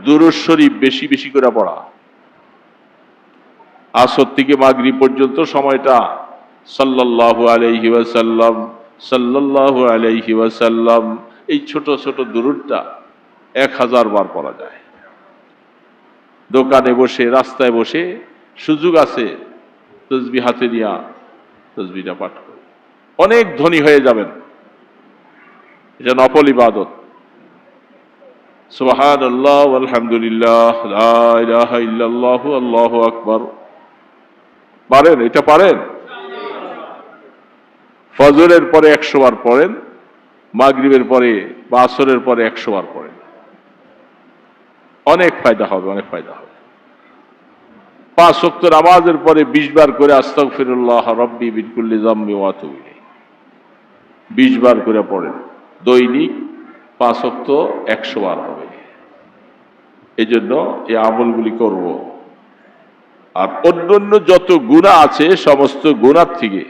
দুরূদ শরীফ বেশি বেশি করে পড়া। আসর থেকে মাগরিব পর্যন্ত সময়টা সাল্লাল্লাহু আলাইহি ওয়াসাল্লাম, সাল্লাল্লাহু আলাইহি ওয়াসাল্লাম, এই ছোট ছোট দুরূদটা 1000 বার পড়া যায়। দোকানে বসে, রাস্তায় বসে সুযোগ আছে, তসবিহ হাতে নিয়া তসবিহটা পাঠ করে অনেক ধনী হয়ে যাবেন। এটা নফল ইবাদত। সুবহানাল্লাহ আলহামদুলিল্লাহ লা ইলাহা ইল্লাল্লাহু আল্লাহু আকবার। পারেন? এটা পারেন? ফজরের পরে 100 বার পড়েন, মাগরিবের পরে বা আসরের পরে 100 বার পড়েন। অনেক ফায়দা হবে, অনেক ফায়দা হবে। 5 ওয়াক্ত নামাজের পরে 20 বার করে আস্তাগফিরুল্লাহ রাব্বি মিন কুল্লি যামবি ওয়া আতুবু ইলাইহি 20 বার করে পড়েন। দৈনিক 5 ওয়াক্ত 100 বার হবে। এই জন্য এই আমলগুলি করব। আর অন্যান্য যত গুনাহ আছে সমস্ত গুনাহ থেকে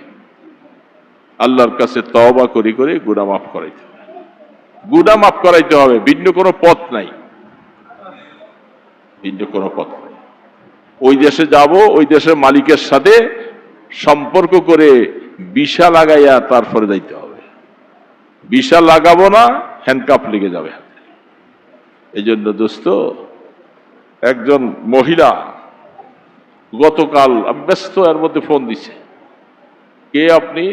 আল্লাহর কাছে তওবা করে করে গুনাহ মাফ করাইতে হবে। গুনাহ মাফ করাইতে হবে, ভিন্ন কোনো পথ নাই, ভিন্ন কোনো পথ নাই। ওই দেশে যাব, ওই দেশের মালিকের সাথে সম্পর্ক করে ভিসা লাগাইয়া তারপরে যাইতে হবে। ভিসা লাগাবো না, হ্যান্ডকাপ লেগে যাবে হাতে। এই জন্য দোস্ত, একজন মহিলা গতকাল, আমি ব্যস্ত এর মধ্যে ফোন দিছে, কে আপনি?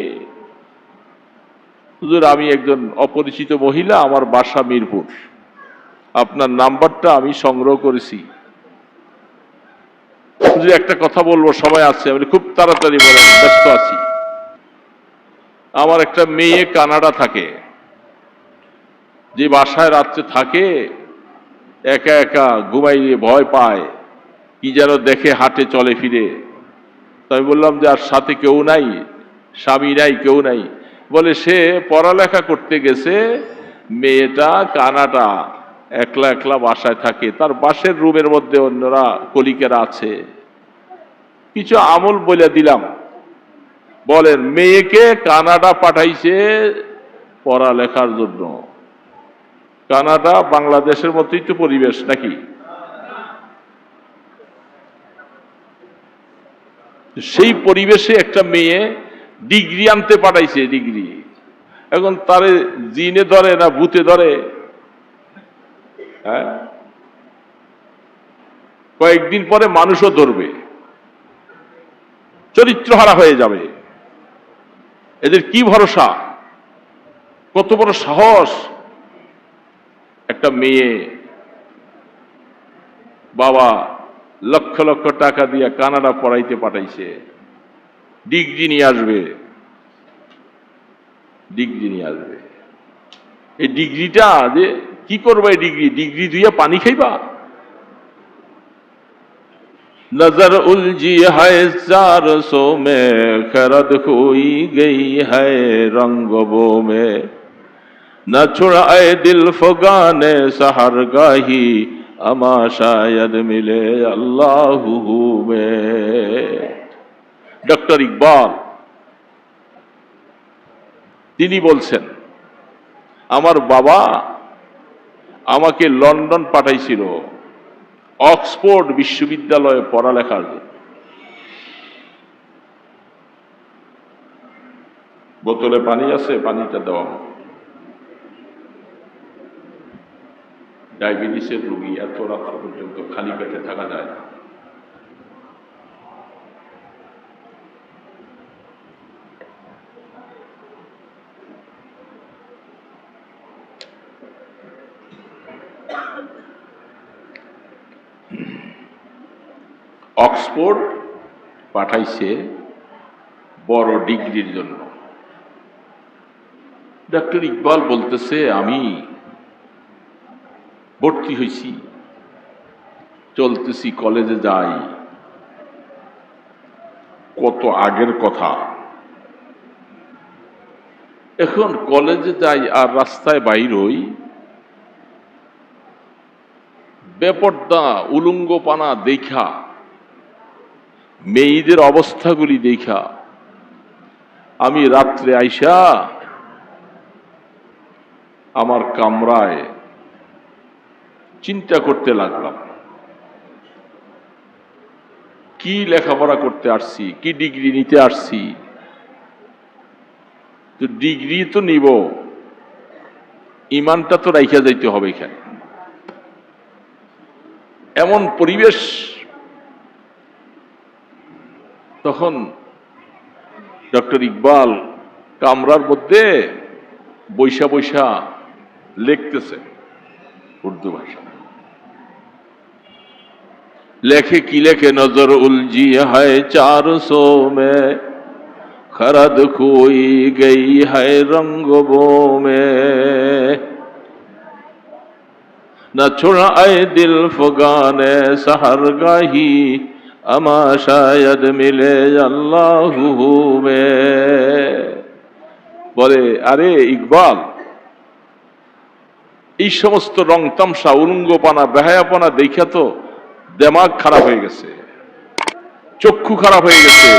হুজুর, আমি একজন অপরিচিত মহিলা, আমার বাসা মিরপুর, আপনার নাম্বারটা আমি সংগ্রহ করেছি। হুজুর, একটা কথা বলবো, সময় আছে? আমি খুব তাড়াতাড়ি বলেন, ব্যস্ত আছি। আমার একটা মেয়ে কানাডা থাকে, যে বাসায় রাত্রে থাকে, একা একা ঘুমাইলে ভয় পায়, কি যেন দেখে, হাটে চলে ফিরে। তো আমি বললাম যে আর সাথে কেউ নাই, স্বামী নাই, কেউ নাই? বলে সে পড়ালেখা করতে গেছে, মেয়েটা কানাডা, একলা একলা বাসায় থাকে, তার বাসের রুমের মধ্যে অন্যরা কলিকেরা আছে। কিছু আমল বলে দিলাম। বলেন, মেয়েকে কানাডা পাঠাইছে পড়ালেখার জন্য। কানাডা বাংলাদেশের মতোই তো পরিবেশ নাকি? সেই পরিবেশে একটা মেয়ে ডিগ্রি আনতে পাঠাইছে, ডিগ্রি। এখন তারে জিনে ধরে না ভূতে ধরে? হ্যাঁ, কয়েকদিন পরে মানুষও ধরবে, চরিত্রহারা হয়ে যাবে। এদের কি ভরসা? কত বড় সাহস! একটা মেয়ে, বাবা লক্ষ লক্ষ টাকা দিয়ে কানাডা পড়াইতে পাঠাইছে, ডিগ্রি নিয়ে আসবে, ডিগ্রি নিয়ে আসবে। এই ডিগ্রিটা যে কি করবে, এই ডিগ্রি দিয়ে পানি খাইবা? नजर उलझी है 400 में, खरद खोई गई है रंगों में, न छुड़ाए दिल फगाने सहर गाही, अमा शायद मिले अल्लाह में। ডক্টর ইকবাল তিনি বলছেন, আমার বাবা আমাকে লন্ডন পাঠাইছিল অক্সফোর্ড বিশ্ববিদ্যালয়ে পড়ালেখার জন্য। বোতলে পানি আছে, পানিটা দেওয়া। ডায়াবেটিসের রোগী, এত রাত্র পর্যন্ত খালি পেটে থাকা যায় না। অক্সফোর্ড পাঠাইছে বড় ডিগ্রির জন্য। ডক্টর ইকবাল বলতেছে, আমি ভর্তি হয়েছি, চলতেছি, কলেজে যাই, কত আগের কথা। এখন কলেজে যাই আর রাস্তায় বাইর হই, বেপর্দা উলঙ্গপানা দেখা, মেয়েদের অবস্থাগুলি দেখা, আমি রাত্রে আইসা আমার কামরায় চিন্তা করতে লাগলাম, কি লেখাপড়া করতে আসছি, কি ডিগ্রি নিতে আসছি। তো ডিগ্রি তো নিব, ইমানটা তো রাইখা যাইতে হবে এখানে। এমন পরিবেশ, তখন ডক্টর ইকবাল কামরার মধ্যে বৈশা বৈশা লিখতেছে উর্দু ভাষা। लेखे की लेखे नजर उलझी है 400 में, खरद खोई गई है रंगों में, न छोड़ा आए दिल फगाने सहरगाही, अमा शायद मिले अल्लाहु में। বলে আরে ইকবাল, এই সমস্ত রং তামসা উলঙ্গপানা বেহায়াপনা দেখা তো দেমাগ খারাপ হয়ে গেছে, চক্ষু খারাপ হয়ে গেছে।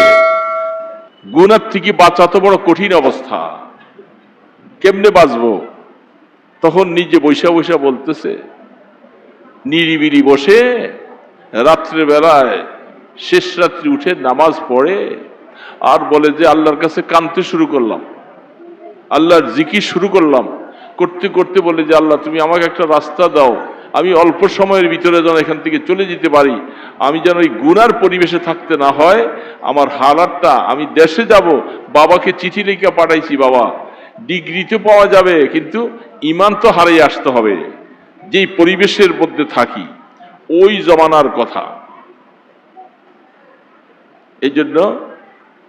গুনার থেকে বাঁচা তো বড় কঠিন অবস্থা, কেমনে বাঁচবো? তখন নিজে বৈশা বৈশা বলতেছে, নিরিবিলি বসে রাত্রে বেলায় শেষ রাত্রি উঠে নামাজ পড়ে আর বলে যে আল্লাহর কাছে কাঁদতে শুরু করলাম, আল্লাহর জিকির শুরু করলাম। করতে করতে বলে যে আল্লাহ তুমি আমাকে একটা রাস্তা দাও, আমি অল্প সময়ের ভিতরে যেন এখান থেকে চলে যেতে পারি, আমি যেন ওই গুনার পরিবেশে থাকতে না হয়। আমার হালাতটা, আমি দেশে যাব, বাবাকে চিঠি লিখে পাঠাইছি, বাবা ডিগ্রি তো পাওয়া যাবে কিন্তু ইমান তো হারিয়ে আসতে হবে। যেই পরিবেশের মধ্যে থাকি ওই জমানার কথা। এই জন্য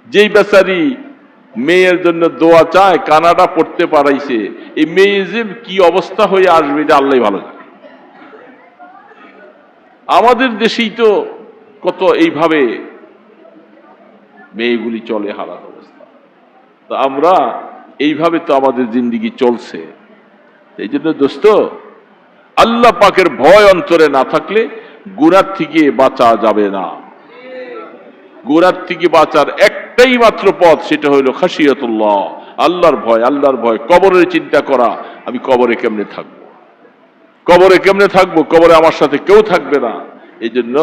যেই বেচারি মেয়ের জন্য দোয়া চায়, কানাডা পড়তে পারাইছে, এই মেয়ে যে কি অবস্থা হয়ে আসবে এটা আল্লাহ ভালো জানে। আমাদের দেশেই তো কত এইভাবে মেয়েগুলি চলে হালাত অবস্থা। তো আমরা এইভাবে তো আমাদের জিন্দিগি চলছে। এই জন্য দোস্ত, আল্লাহ পাকের ভয় অন্তরে না থাকলে গুনার থেকে বাঁচা যাবে না। গুনার থেকে বাঁচার একটাই মাত্র পথ, সেটা হইল খাশিয়াতুল্লাহ, আল্লাহর ভয়। আল্লাহর ভয়, কবরের চিন্তা করা, আমি কবরে কেমনে থাকবো, কবরে কেমনে থাকবো, কবরে আমার সাথে কেউ থাকবে না। এই জন্য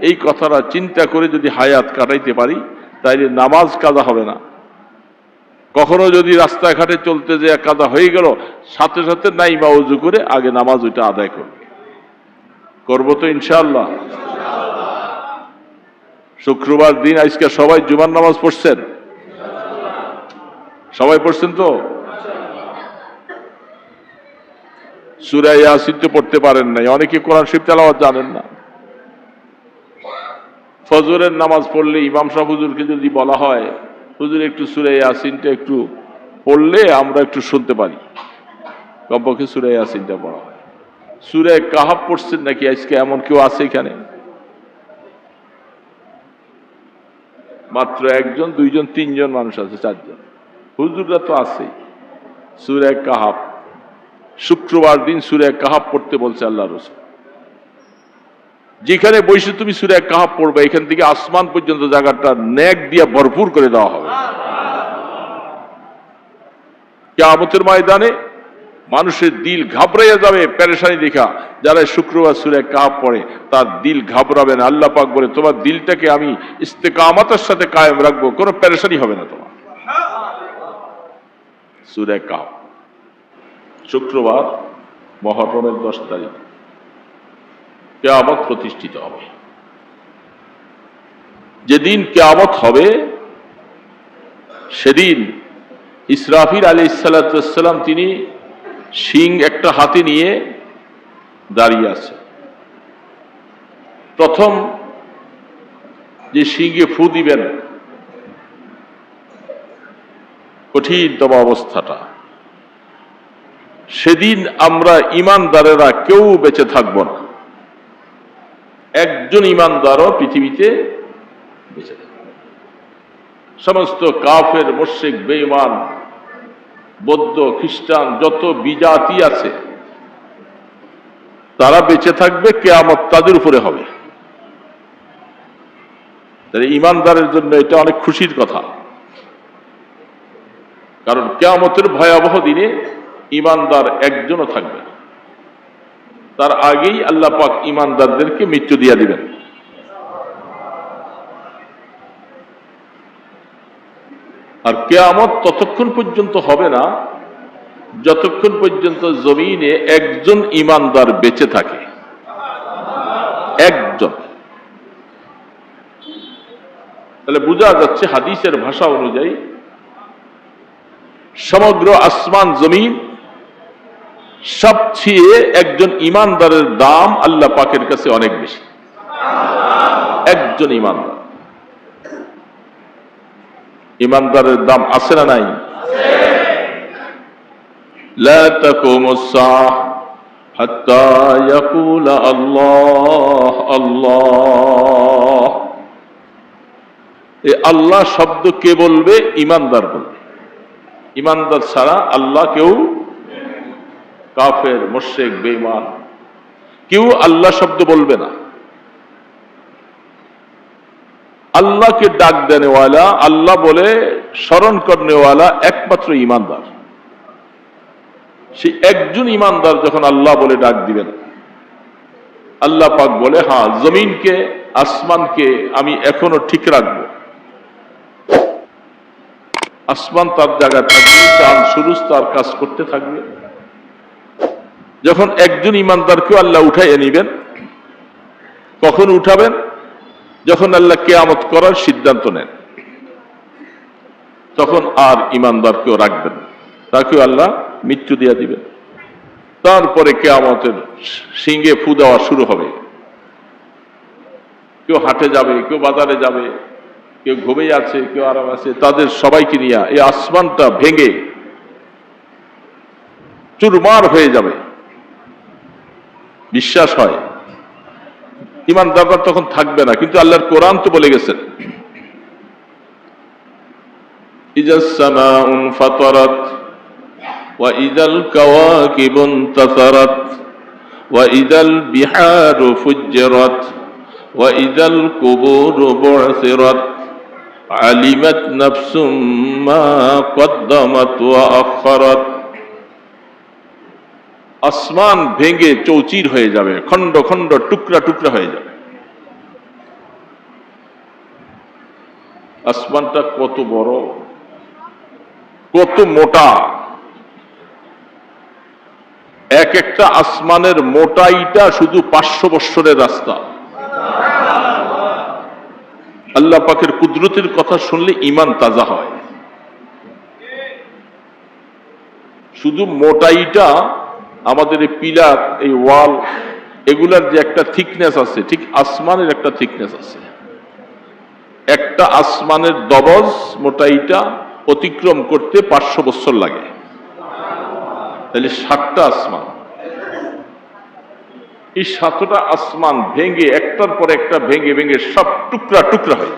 এই কথাটা চিন্তা করে যদি হায়াত কাটাইতে পারি, তাইলে নামাজ কাজা হবে না। কখনো যদি রাস্তাঘাটে চলতে যে কাজা হয়ে গেল, সাথে সাথে নাইমা ওযু করে আগে নামাজ ওইটা আদায় করবে। করবো তো ইনশাআল্লাহ। শুক্রবার দিন আজকে সবাই জুমার নামাজ পড়ছেন? সবাই পড়ছেন তো? সূরা ইয়াসিন তো পড়তে পারেন নাই, অনেকে কোরআন শরীফ তেলাওয়াত জানেন না। ফজরের নামাজ পড়লে ইমাম সাহেব হুজুরকে যদি বলা হয়, হুজুর একটু সূরা ইয়াসিনটা একটু পড়লে আমরা একটু শুনতে পারি, কমপক্ষে সূরা ইয়াসিনটা পড়া হয়। সূরা কাহাফ পড়ছেন নাকি আজকে? এমন কেউ আছে এখানে? মাত্র একজন, দুইজন, তিনজন মানুষ আছে, চারজন। হুজুররা তো আছে। সূরা কাহাফ, শুক্রবার দিন সূরা কাহাফ পড়তে বলছে আল্লাহ রাসূল। যেখানে বসে তুমি সূরা কাহাফ পড়বে, এখান থেকে আসমান পর্যন্ত জায়গাটা নেক দিয়ে ভরপুর করে দেওয়া হবে। কিয়ামতের ময়দানে মানুষের দিল ঘাবড়াইয়া যাবে পেরেশানি দেখা। যারা শুক্রবার সূরা কাহাফ পড়ে তার দিল ঘাবড়াবে না। আল্লাহ পাক বলে তোমার দিলটাকে আমি ইস্তেকামতের সাথে কায়েম রাখবো, কোনো পেরেশানি হবে না তোমার। সূরা কাহাফ, শুক্রবার, মুহররমের 10 তারিখ কিয়ামত প্রতিষ্ঠিত হবে। যেদিন কিয়ামত হবে সেদিন ইসরাফিল আলাইহিস সালাতু ওয়াস সালাম তিনি শিং একটা হাতে নিয়ে দাঁড়িয়ে আছে। প্রথম যে শিঙে ফু দিবেন, কঠিনতম অবস্থাটা, সেদিন আমরা ইমানদারেরা কেউ বেঁচে থাকব না। একজন ইমানদারও পৃথিবীতে বেঁচে থাকবে না। সমস্ত কাফের, মুশরিক, বেঈমান, বৌদ্ধ, খ্রিস্টান, যত বিজাতি আছে তারা বেঁচে থাকবে, কিয়ামত তাদের উপরে হবে। তাহলে ইমানদারের জন্য এটা অনেক খুশির কথা, কারণ কিয়ামতের ভয়াবহ দিনে ইমানদার একজনও থাকবে না। তার আগেই আল্লাহ পাক ঈমানদারদেরকে মৃত্যু দিয়ে দিবেন। আর কিয়ামত ততক্ষণ পর্যন্ত হবে না যতক্ষণ পর্যন্ত জমিনে একজন ঈমানদার বেঁচে থাকে। একজন। তাহলে বোঝা যাচ্ছে হাদিসের ভাষা অনুযায়ী সমগ্র আসমান জমিন সবচেয়ে একজন ঈমানদারের দাম আল্লাহ পাকের কাছে অনেক বেশি। একজন ঈমানদার। ঈমানদারের দাম আছে না নাই? লা তাকুমুস সাআহ হাত্তা ইয়াকুলা আল্লাহ আল্লাহ। এই আল্লাহ শব্দ কে বলবে? ঈমানদার বলবে। ঈমানদার ছাড়া আল্লাহ কেউ, কাফের, মুশরিক, বেঈমান কেউ আল্লাহ শব্দ বলবে না। আল্লাহকে ডাক দেনেওয়ালা, আল্লাহ বলে স্মরণ করনেওয়ালা একমাত্র ঈমানদার। সেই একজন ঈমানদার যখন আল্লাহ বলে ডাক দিবেন, আল্লাহ পাক বলে, হ্যাঁ, জমিনকে, আসমানকে আমি এখনো ঠিক রাখবো। আসমান তার জায়গায় থাকবে, চাঁদ সূরজ তার কাজ করতে থাকবে। যখন একজন ঈমানদারকেও আল্লাহ উঠাইয়ে নিবেন, কখন উঠাবেন? যখন আল্লাহ কিয়ামত করার সিদ্ধান্ত নেন, তখন আর ঈমানদারকেও রাখবেন, তাকেও আল্লাহ মৃত্যু দিয়ে দিবেন। তারপরে কিয়ামতের সিংহে ফু দেওয়া শুরু হবে। কেউ হাটে যাবে, কেউ বাজারে যাবে, কেউ ঘুমিয়ে আছে, কেউ আরাম আছে, তাদের সবাইকে নিয়ে এই আসমানটা ভেঙে চুরমার হয়ে যাবে। বিশ্বাস হয় ঈমানদাররা তখন থাকবে না, কিন্তু আল্লাহর কোরআন তো বলে গেছেন, ইজাস সামাউন ফাতারাত ওয়া ইদাল কাওয়াকিবুন তাসারাত ওয়া ইদাল বিহারু ফুজ্জিরাত ওয়া ইদাল কুবুরু বু'সিরাত আলিমাত নাফসুম মা কদ্দামাত ওয়া আখখারাত। আসমান ভেঙে চৌচির হয়ে যাবে, খণ্ড খণ্ড, টুকরা টুকরা হয়ে যাবে। আসমানটা কত বড়, কত মোটা! এক একটা আসমানের মোটাইটা শুধু 500 বৎসরের রাস্তা। আল্লাহ পাকের কুদরতের কথা শুনলে ঈমান তাজা হয়। শুধু মোটাইটা, আমাদের এই পিলার, এই ওয়াল, এগুলার যে একটা থিকনেস আছে, ঠিক আসমানের একটা থিকনেস আছে। একটা আসমানের দবজ মোটাইটা অতিক্রম করতে 500 বছর লাগে। তাহলে 7টা আসমান, এই 7টা আসমান ভেঙে একটার পর একটা ভেঙে ভেঙে সব টুকরা টুকরা হয়।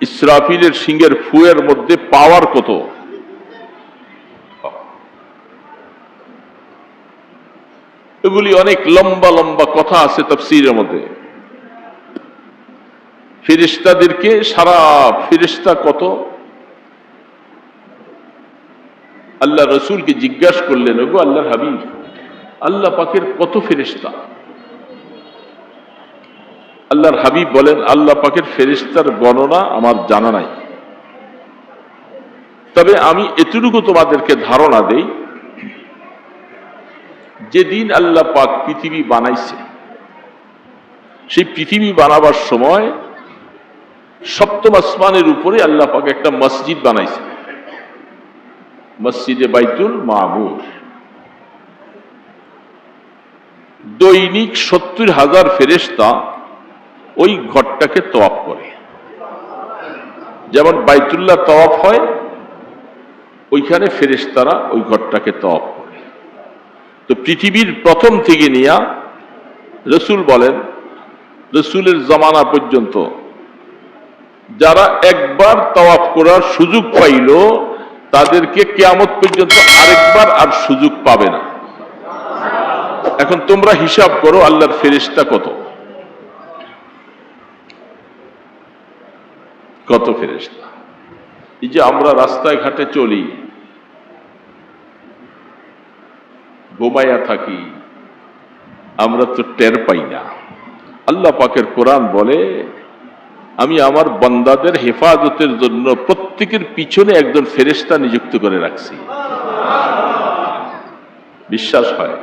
ইসরাফিলের সিংহের ফুয়ের মধ্যে পাওয়ার কত! এগুলি অনেক লম্বা লম্বা কথা আছে তাফসীরের মধ্যে। ফেরেশতাদেরকে, সারা ফেরেশতা কত, আল্লাহ রসুলকে জিজ্ঞাসা করলেন, ওগো আল্লাহর হাবিব, আল্লাহ পাকের কত ফেরেশতা? আল্লাহর হাবিব বলেন, আল্লাহ পাকের ফেরেশতার গণনা আমার জানা নাই, তবে আমি এতটুকু তোমাদেরকে ধারণা দেই, যেদিন আল্লাহ পাক পৃথিবী বানাইছে, সেই পৃথিবী বানাবার সময় 7ম আসমানের উপরে আল্লাহ পাক একটা মসজিদ বানাইছে, মসজিদে বাইতুল মামুর। দৈনিক 70,000 ফেরেশতা ওই ঘরটাকে তওয়াফ করে। যেমন বাইতুল্লাহ তওয়াফ হয়, ওইখানে ফেরেশতারা ওই ঘরটাকে তওয়াফ করে। তো পৃথিবীর প্রথম থেকে নিয়ে রসুল বলেন, রসুলের জামানা পর্যন্ত যারা একবার তওয়াফ করার সুযোগ পাইল, তাদেরকে কিয়ামত পর্যন্ত আরেকবার আর সুযোগ পাবে না। এখন তোমরা হিসাব করো আল্লাহর ফেরেশতা কত, কত ফেরেশতা। এই যে আমরা রাস্তায় ঘাটে চলি, ঘুমাইয়া থাকি, আমরা তো টের পাই না। আল্লাহ পাকের কোরআন বলে, আমি আমার বান্দাদের হেফাজতের জন্য প্রত্যেকের পিছনে একজন ফেরেশতা নিযুক্ত করে রাখছি। বিশ্বাস হয়?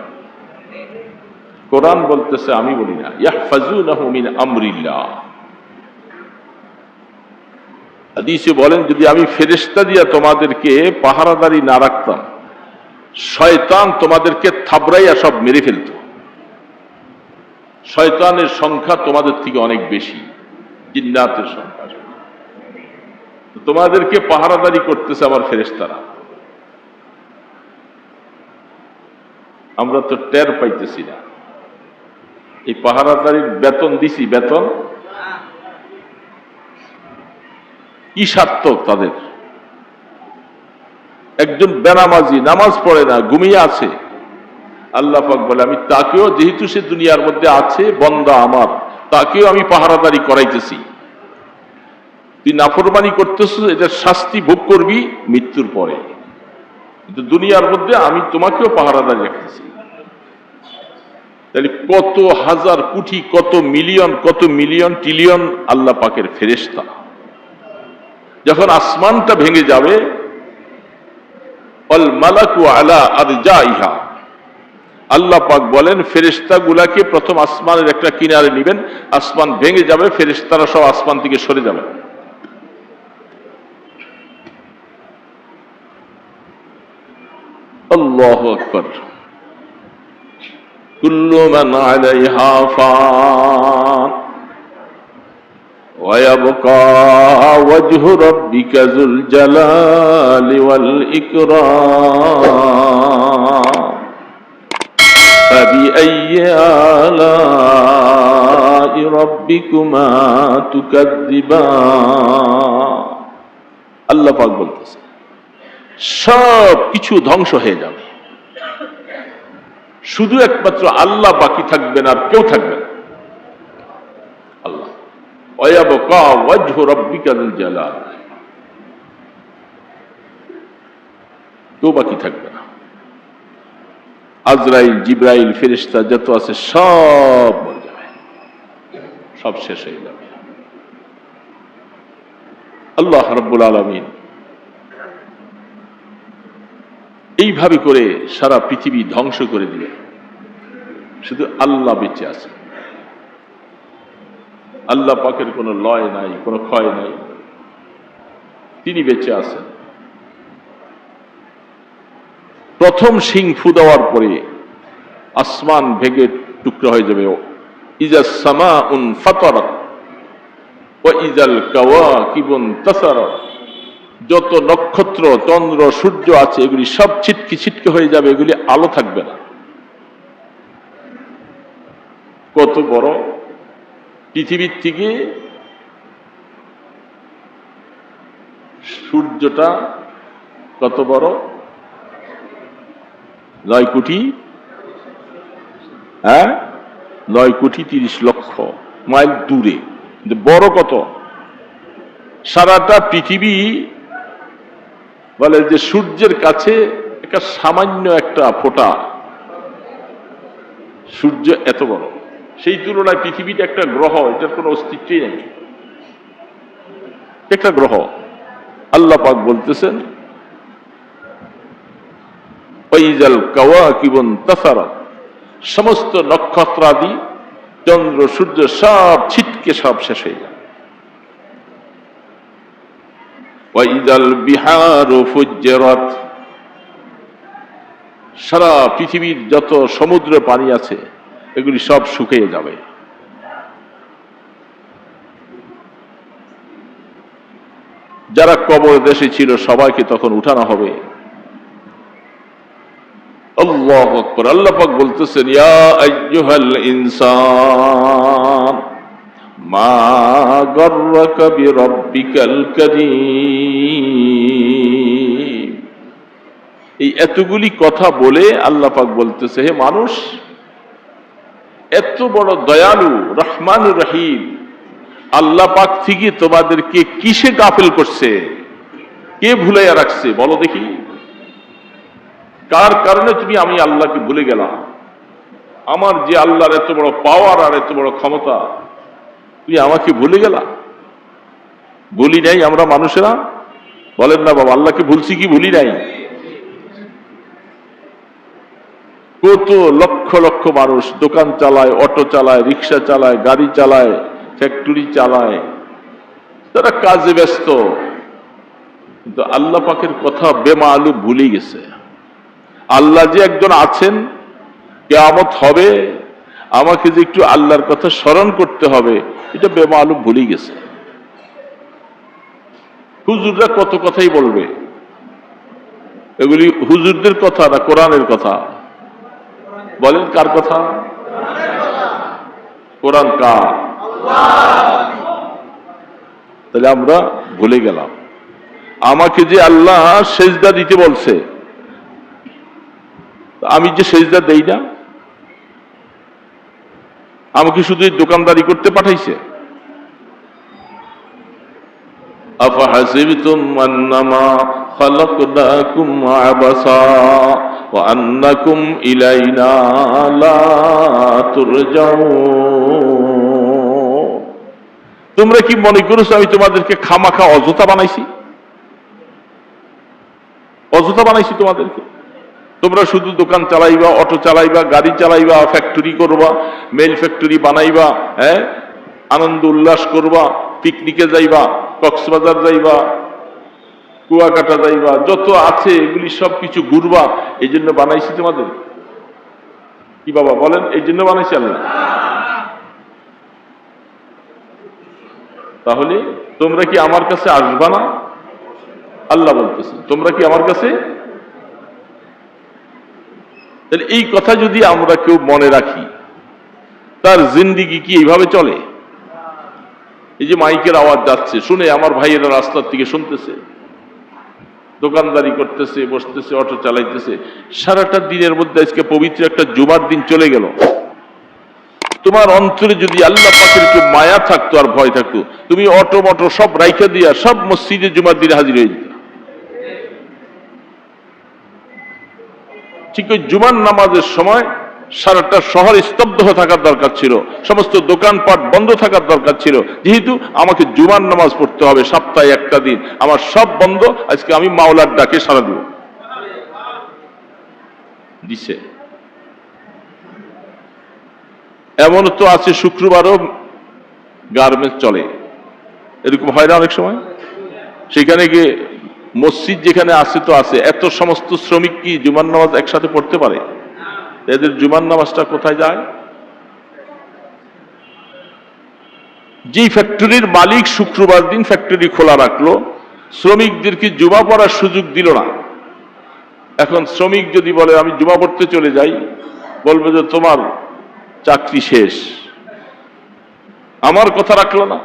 কোরআন বলতেছে, আমি বলি না। ইয়াহফাজুনাহু মিন আমরিল্লাহ। হাদিসে বলেন, যদি আমি ফেরেশতা দিয়া তোমাদেরকে পাহারাদারি না রাখতাম, শয়তান তোমাদেরকে থাবড়াইয়া সব মেরে ফেলত। শয়তানের সংখ্যা তোমাদের থেকে অনেক বেশি, জিন্নাতের সংখ্যা। তোমাদেরকে পাহারাদারি করতেছে আমার ফেরেশতারা, আমরা তো টের পাইতেছি না। এই পাহারাদারির বেতন দিছি, বেতন কি সার্থক তাদের? একজন বেনামাজি, নামাজ পড়ে না, ঘুমিয়ে আছে, আল্লাহ পাক বলে আমি তাকেও, যেহেতু সে দুনিয়ার মধ্যে আছে, বান্দা আমার, তাকেও আমি পাহারাদারি করাইতেছি। তুই নাফরমানি করতেছিস, এটার শাস্তি ভোগ করবি মৃত্যুর পরে, কিন্তু দুনিয়ার মধ্যে আমি তোমাকেও পাহারাদারি রাখতেছি। তাহলে কত হাজার কোটি, কত মিলিয়ন ট্রিলিয়ন আল্লাহ পাকের ফেরেশতা। যখন আসমানটা ভেঙে যাবে, আল মালাকু আলা আরজাইহা, আল্লাহ পাক বলেন ফেরেশতা গুলাকে প্রথম আসমানের একটা কিনারে নিবেন, আসমান ভেঙে যাবে, ফেরেশতারা সব আসমান থেকে সরে যাবে। আল্লাহু আকবার। কুল্লু মান আলাইহা ফান ওয়া ইয়াবকা ওয়াজহু রাব্বিকা যুল জালালি ওয়াল ইকরাম فبأي آلاء ربكما تكذبان। আল্লাহ পাক বলতেছে সব কিছু ধ্বংস হয়ে যাবে, শুধু একমাত্র আল্লাহ বাকি থাকবেন, আর কেউ থাকবে না। আল্লাহ ওয়ায়াবকা ওয়াজহু রাব্বিকা যুল জালাল, কেউ বাকি থাকবে না। আজরাইল, জিব্রাইল, ফেরেশতা যত আছে সব মরে যাবে, সব শেষ হয়ে যাবে। আল্লাহ রাব্বুল আলামিন এইভাবে করে সারা পৃথিবী ধ্বংস করে দিলেন, শুধু আল্লাহ বেঁচে আছে। আল্লাহ পাকের কোনো লয় নাই, কোনো ক্ষয় নাই, তিনি বেঁচে আছেন। প্রথম শিং ফু দেওয়ার পরে আসমান ভেঙে টুকরা হয়ে যাবে। ইজাস সামাউন ফাতারাত ওয়া ইজাল কাওয়াকিবুন তাসারাত, যত নক্ষত্র, চন্দ্র, সূর্য আছে এগুলি সব ছিটকে ছিটকে হয়ে যাবে, এগুলি আলো থাকবে না। কত বড়! পৃথিবীর থেকে সূর্যটা কত বড়? 9 কোটি, 9 কোটি 30 লক্ষ মাইল দূরে। বড় কত! সারাটা পৃথিবী বলে যে সূর্যের কাছে একটা সামান্য একটা ফোঁটা, সূর্য এত বড়, সেই তুলনায় পৃথিবীটা একটা গ্রহ, এটার কোনো অস্তিত্বই নেই, একটা গ্রহ। আল্লাহ পাক বলতেছেন ওয়াইজাল কাওয়াকিবুন তাসারাত, সমস্ত নক্ষত্রাদি, চন্দ্র, সূর্য সব ছিটকে সব শেষ হয়ে যায়। ওয়াইজাল বিহারু ফুজ্জিরাত, সারা পৃথিবীর যত সমুদ্র পানি আছে এগুলি সব শুকিয়ে যাবে। যারা কবর দেশে ছিল সবাইকে তখন উঠানো হবে। আল্লাহু আকবার। আল্লাহ পাক বলতেছেন ইয়া আইয়ুহাল ইনসান মা গাররাকা বিরাব্বিকাল কারীম। এই এতগুলি কথা বলে আল্লাহ পাক বলতেছে, হে মানুষ, এত বড় দয়ালু রহমানুর রহিম আল্লাহ পাক থেকে তোমাদেরকে কিসে গাফেল করছে, কে ভুলাইয়া রাখছে বলো দেখি? কার কারণে তুমি আমি আল্লাহকে ভুলে গেলাম? আমার যে আল্লাহর এত বড় পাওয়ার আর এত বড় ক্ষমতা, তুমি আমাকে ভুলে গেলা? ভুলি নাই আমরা মানুষেরা? বলেন না বাবা, আল্লাহকে ভুলছি কি ভুলি নাই? কত লক্ষ লক্ষ মানুষ দোকান চালায়, অটো চালায়, রিক্সা চালায়, গাড়ি চালায়, ফ্যাক্টরি চালায়, তারা কাজে ব্যস্ত, কিন্তু আল্লাহ পাকের কথা বেমালুম ভুলে গেছে। আল্লাহ যে একজন আছেন, কিয়ামত হবে, আমাকে যে একটু আল্লাহর কথা স্মরণ করতে হবে, এটা বেমালুম ভুলে গেছে। হুজুররা কত কথাই বলবে, এগুলি হুজুরদের কথা না কোরআনের কথা? বলেন কার কথা? কোরআন কার? তাহলে আমরা ভুলে গেলাম। আমাকে যে আল্লাহ সেজদা দিতে বলছে, আমি যে সেজদা দেই না, আমাকে শুধু দোকানদারি করতে পাঠাইছে? আফাহাসিবতুম আন্নামা খালাকনাকুম আবাসা ওয়া আন্নাকুম ইলাইনা লা তুরজাউন। তোমরা কি মনে করছো আমি তোমাদেরকে খামাখা অযথা বানাইছি? অযথা বানাইছি তোমাদেরকে? তোমরা শুধু দোকান চালাইবা, অটো চালাইবা, গাড়ি চালাইবা, ফ্যাক্টরি করবা, মেল ফ্যাক্টরি বানাইবা, হ্যাঁ, আনন্দ উল্লাস করবা, পিকনিকে যাইবা, কক্সবাজার যাইবা, কুয়াকাটা যাইবা, যত আছে এগুলি সবকিছু ঘুরবা, এই জন্য বানাইছি তোমাদের? কি বাবা বলেন, এই জন্য বানাইছি আল্লাহ? তাহলে তোমরা কি আমার কাছে আসবা না? আল্লাহ বলতেছে তোমরা কি আমার কাছে? তাহলে এই কথা যদি আমরা কেউ মনে রাখি, তার জিন্দিগি কি এইভাবে চলে? এই যে মাইকের আওয়াজ যাচ্ছে, শুনে আমার ভাইয়েরা রাস্তার থেকে শুনতেছে, দোকানদারি করতেছে, বসতেছে, অটো চালাইতেছে, সারাটা দিনের মধ্যে আজকে পবিত্র একটা জুমার দিন চলে গেল। তোমার অন্তরে যদি আল্লাহ পাকের একটু মায়া থাকতো আর ভয় থাকতো, তুমি অটো মটো সব রাইখা দিয়া সব মসজিদে জুমার দিনে হাজির হয়ে যেত। ঠিক ওই জুমার নামাজের সময় সারাটা শহর স্তব্ধ হয়ে থাকার দরকার ছিল, সমস্ত দোকানপাট বন্ধ থাকার দরকার ছিল। যেহেতু আমাকে জুমার নামাজ পড়তে হবে সপ্তাহে একটা দিন, আমার সব বন্ধ, আজকে আমি মাওলার ডাকে সাড়া দিব। দিছে। এমন তো আছে শুক্রবারও গার্মেন্টস চলে, এরকম হয় না অনেক সময়? সেখানে গিয়ে মসজিদ যেখানে আছে তো আছে, এত সমস্ত শ্রমিক কি জুমার নামাজ একসাথে পড়তে পারে? এদের জুমার নামাজটা কোথায় যায়? যে ফ্যাক্টরির মালিক শুক্রবার দিন ফ্যাক্টরি খোলা রাখলো, শ্রমিকদেরকে জুমা পড়ার সুযোগ দিল না। এখন শ্রমিক যদি বলে আমি জুমা পড়তে চলে যাই, বলবে যে তোমার চাকরি শেষ, আমার কথা রাখলো না,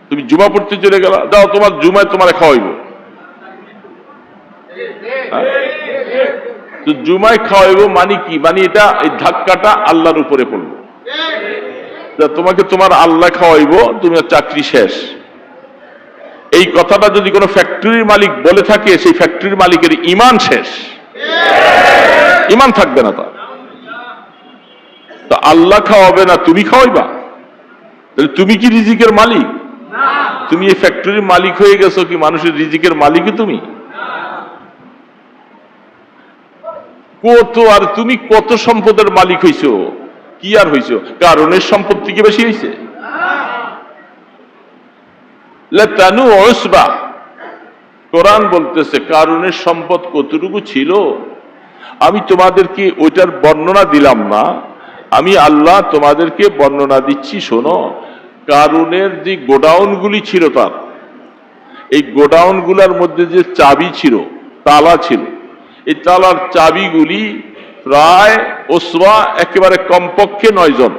তুমি জুমা পড়তে চলে গেলা, দাও তোমার জুমায় তোমার খাওয়াইব। তো জুমায় খাওয়াইব মানে কি? মানে এটা এই ধাক্কাটা আল্লাহর উপরে পড়লো, তোমাকে তোমার আল্লাহ খাওয়াইব, তুমি চাকরি শেষ। এই কথাটা যদি কোনো ফ্যাক্টরির মালিক বলে থাকে, সেই ফ্যাক্টরির মালিকের ঈমান শেষ, ঈমান থাকবে না তার। তো আল্লাহ খাওয়াবে না, তুমি খাওয়াইবা? তাহলে তুমি কি রিজিকের মালিক? তুমি এই ফ্যাক্টরির মালিক হয়ে গেছো কি মানুষের রিজিকের মালিকই তুমি? কত আর তুমি কত সম্পদের মালিক হইছো? কি আর হইছো? কারণের সম্পত্তি কি বেশি হইছে? কোরআন বলতেছে কারণের সম্পদ কতটুকু ছিল, আমি তোমাদেরকে ওইটার বর্ণনা দিলাম না, আমি আল্লাহ তোমাদেরকে বর্ণনা দিচ্ছি। শোনো, কারণের যে গোডাউনগুলি ছিল, তার এই গোডাউনগুলোর মধ্যে যে চাবি ছিল, তালা ছিল, এই তালার চাবিগুলি প্রায় ওসওয়া একেবারে কমপক্ষে 9 জন।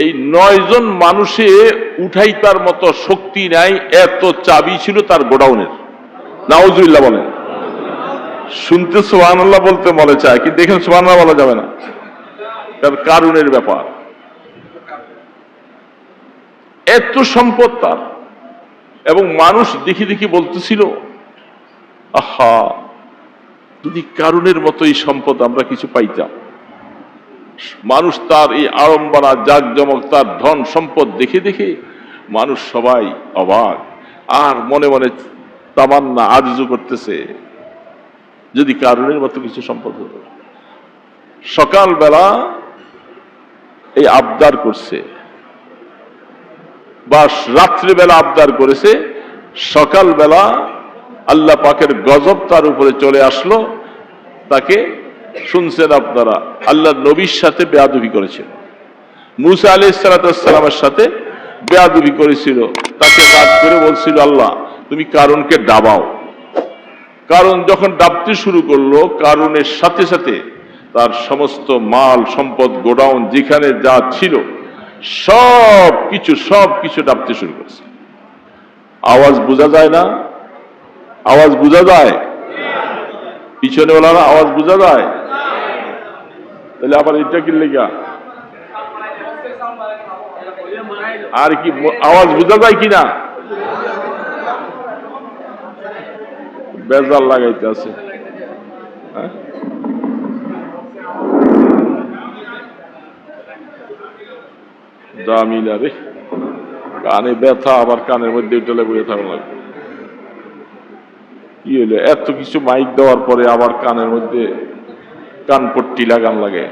এই 9 জন মানুষে উঠাইতার মতো শক্তি নাই, এত চাবি ছিল তার গোডাউনের। নাউজুবিল্লাহ বলেন। শুনতে সুবহানাল্লাহ বলতে মনে চায়, কিন্তু দেখেন সুবহানাল্লাহ বলা যাবে না, তার কারণের ব্যাপার। এত সম্পদ তার, এবং মানুষ দেখি দেখি বলতেছিল আহা, যদি কারুনের মতো এই সম্পদ আমরা কিছু পাইতাম। মানুষ তার এই আড়ম্বরা জাঁকজমক, তার ধন সম্পদ দেখে দেখে মানুষ সবাই অবাক, আর মনে মনে তামান্না আরজু করতেছে যদি কারুনের মতো কিছু সম্পদ হতো। সকালবেলা এই আবদার করছে, বা রাত্রিবেলা আবদার করেছে, সকালবেলা আল্লাহ পাকের গজব তার উপরে চলে আসলো। তাকে শুনছেন আপনারা, আল্লাহ নবীর সাথে বেয়াদবি করেছিল, মুসা আলাইহিস সালামের সাথে বেয়াদবি করেছিল। তাকে রাগ করে বলছিল, আল্লাহ তুমি কারুনকে ডাবাও। কারণ যখন ডাবতে শুরু করলো, কারুনের সাথে সাথে তার সমস্ত মাল সম্পদ, গোডাউন যেখানে যা ছিল সব কিছু ডাবতে শুরু করেছে। আওয়াজ বোঝা যায় না? আওয়াজ বোঝা যায়? পিছনে ওলারা আওয়াজ বোঝা যায়? তাহলে আবার এটা কি লেগা? আর কি আওয়াজ বোঝা যায় কিনা? বেজার লাগাইতে আছে। দামি না রে, কানে ব্যথা, আবার কানের মধ্যে উঠলে বয়ে থাকা লাগবে। কি হইলো, এত কিছু মাইক দেওয়ার পরে আবার কানের মধ্যে কানপট্টি লাগান লাগে।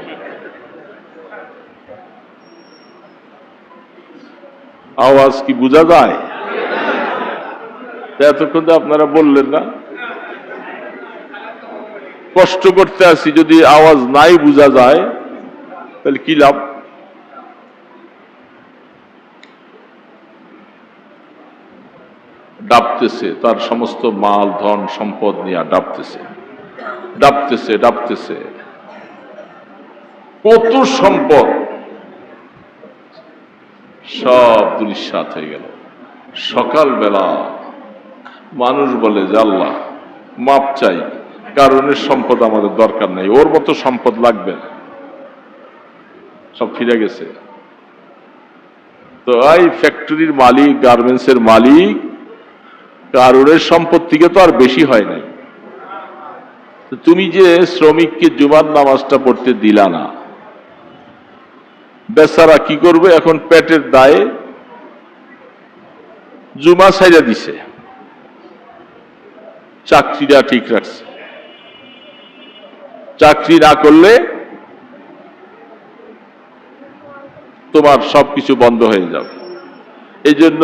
আওয়াজ কি বোঝা যায়? এতক্ষণ তো আপনারা বললেন না। কষ্ট করতে আসি, যদি আওয়াজ নাই বোঝা যায় তাহলে কি লাভ? ডাবতেছে, তার সমস্ত মাল ধন সম্পদ নিয়ে ডাবতেছে। কত সম্পদ সব দুলিশাত হয়ে গেল। সকালবেলা মানুষ বলে যে আল্লাহ মাপ চাই, কারণের সম্পদ আমাদের দরকার নাই, ওর মতো সম্পদ লাগবে না, সব ফিরে গেছে। তো এই ফ্যাক্টরির মালিক, গার্মেন্টসের মালিক, কারণের সম্পদ থেকে তো আর বেশি হয় নাই। তুমি যে শ্রমিককে জুমার নামাজটা পড়তে দিলা না, বেচারা কি করবে এখন? পেটের দায়ে জুমা ছাইড়া দিছে, চাকরিটা ঠিক রাখছে। চাকরি না করলে তোমার সবকিছু বন্ধ হয়ে যাবে। এই জন্য